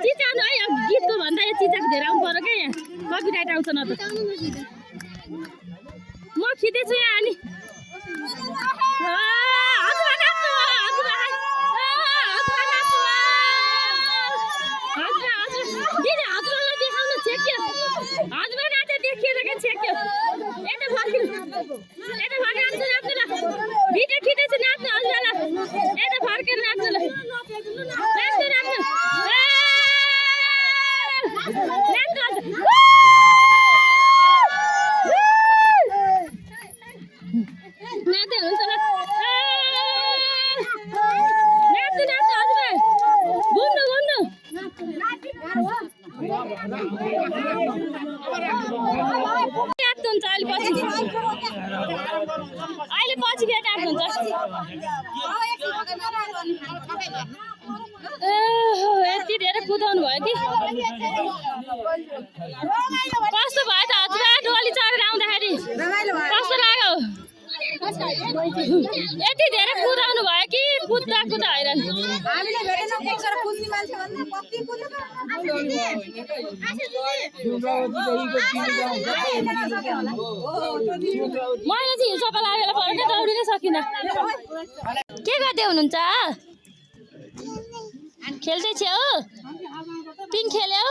चिचाउनु है गीतको भन्दा यो चिचाको धेरै आउनु पर्यो क्या यहाँ कपिराइट आउँछ न त म खिच्दैछु यहाँ अनि अहिले पछि फेरि आएको हुन्छ यति धेरै कुदाउनु भयो कि कस्तो भयो त हजुर डोली चढेर आउँदाखेरि कस्तो लाग्यो यति धेरै कुदाउनु भयो कि कुद्दा कुद्दा हैरान मैले चाहिँ हिल्सपा लागेर पऱ्यो क्या दौडिनै सकिनँ के गर्दै हुनुहुन्छ खेल्दै छेउ पिङ खेल्यौ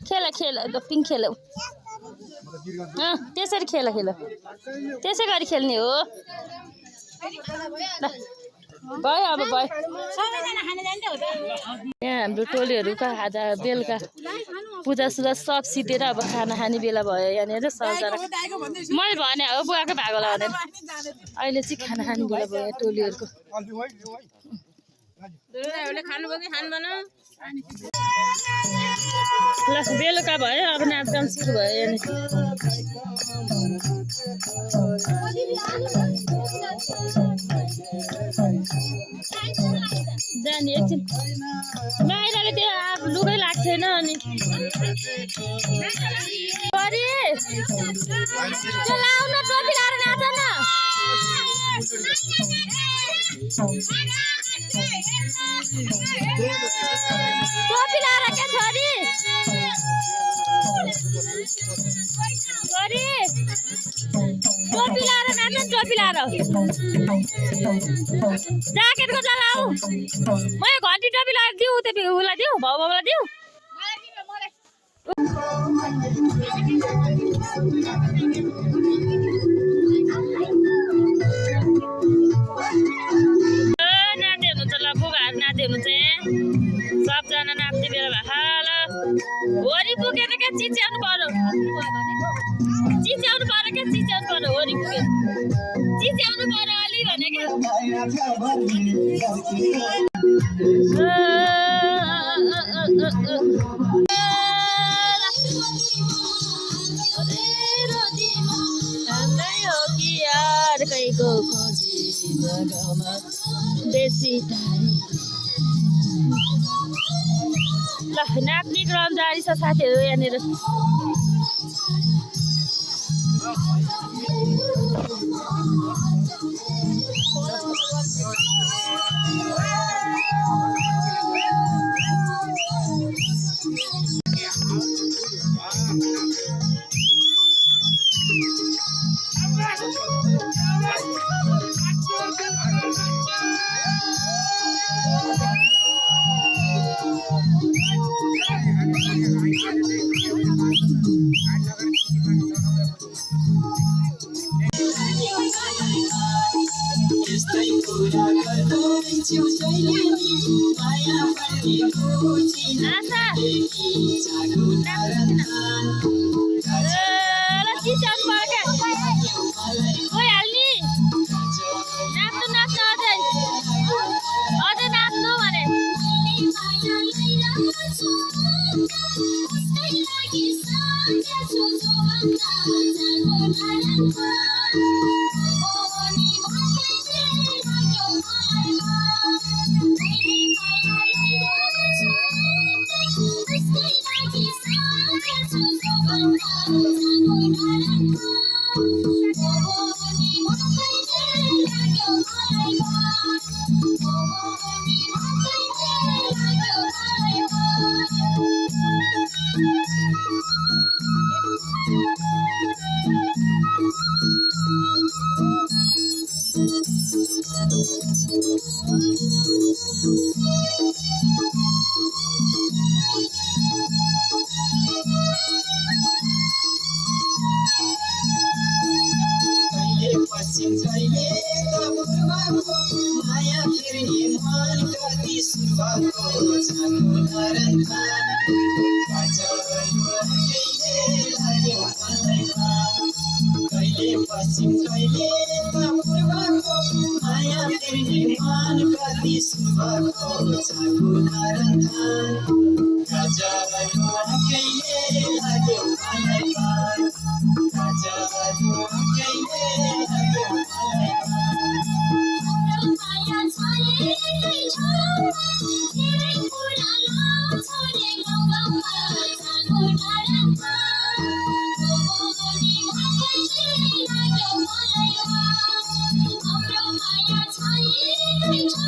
खेल खेल पिङ खेल्यौ त्यसरी खेल त्यसै गरी खेल्ने हो भयो अब भयो यहाँ हाम्रो टोलीहरूको आज बेलुका पूजासुजा सब सिधेर अब खाना खाने बेला भयो यहाँनिर सबजना मैले भने हो बुवाको भागो होला भनेर अहिले चाहिँ खाना खाने बेला भयो टोलीहरूको ल बेलुका भयो अब नाचगान सुरु भयो यहाँनिर जाने एकछिन माइराले त्यो अब लुगै लाग्छ छैन अनि गरी चलाउ न टोपी लाएर नाच न टोपी लाएर के छोरी गरी टोपी लाएर नाच टोपी लाएर ज्याकेटको चलाऊ म घन्टी टोपी लाएर दिउ त्यो उलाई दिउ भाउलाई दिउ नाच्दै हुनुहुन्छ ल बुबाहरू नाच्दै हुनुहुन्छ सबजना नाच्ने बेला भाल होरी पुगेर क्या चिच्याउनु पर्यो क्या चिच्याउनु पर्यो होरी पुगेर चिच्याउनु पर्यो अलि भने क्या ल नाच्ने क्रम जारी छ साथीहरू यहाँनिर कति सुबको जानु नरन्थान कहिले लाग्यो मलाई कहिले पश्चिम कहिले पूर्वको माया फेर्ने मन कति सुबको जानु नरन्थान कहिले लाग्यो मलाई कहिले लाग्यो मलाई माया छाएकै छ धेरै कुरा लाउँछौँ गाउँमा जानु नरन्था लाग्यो मलाई हाम्रो माया छाएकै छ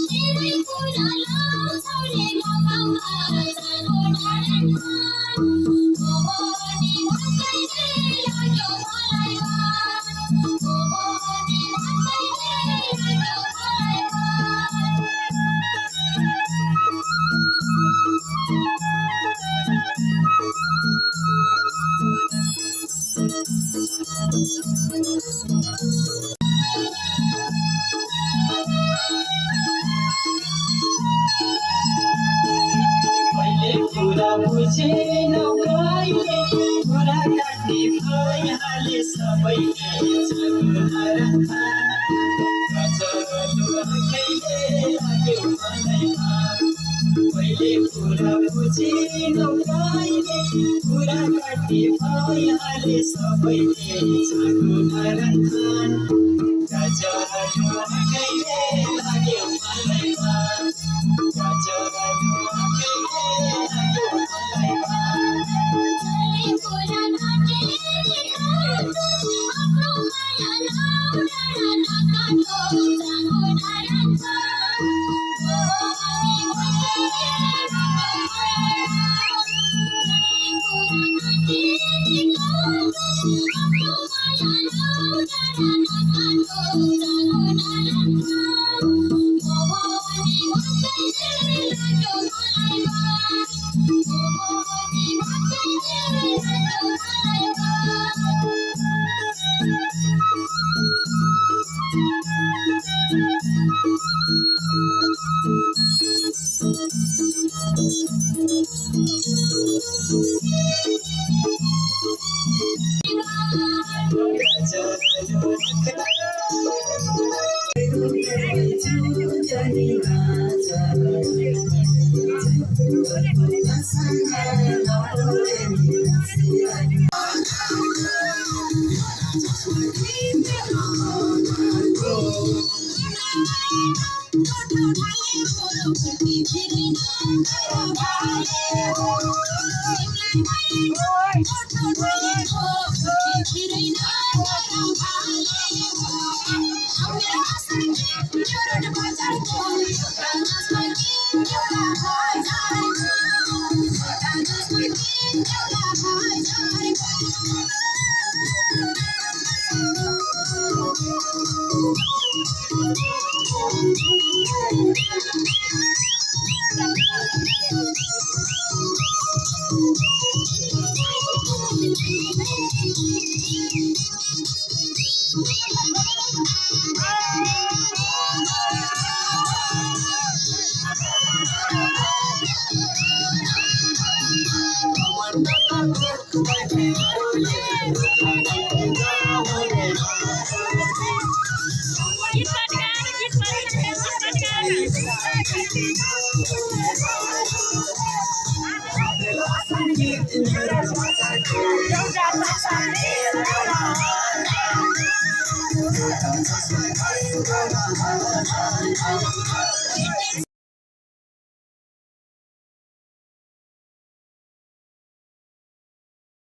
धेरै कुरा लाउँछौँ गाउँमा जानु नरन्था लाग्यो मलाई कुरा बुझेनौ कहिले कुरा काट्ने भइहाले सबैले जानु नरन्था कहिले लाग्यो मलाई कहिले कुरा बुझेनौ कहिले कुरा काट्ने भइहाले सबैले जानु नरन्था कहिले लाग्यो मलाई